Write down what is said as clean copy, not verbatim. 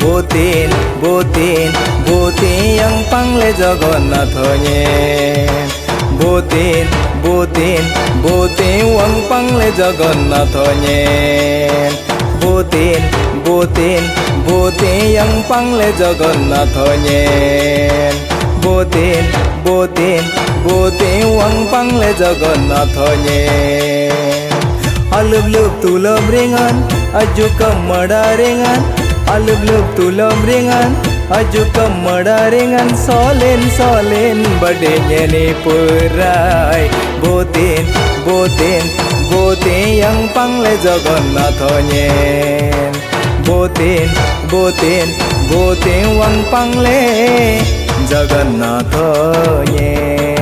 botin botin botin yang pangle jagannathoye botin botin botin wang pangle jagannathoye botin botin botin yang pangle jagannathoye botin botin botin wang pangle jagannathoye alub tulum ringan aju kamada ringan alub tulum ringan aju kamada ringan solen solen badenya ni purai botin botin botin yang pangle jagannathoye botin botin botin wang pangle jagannathoye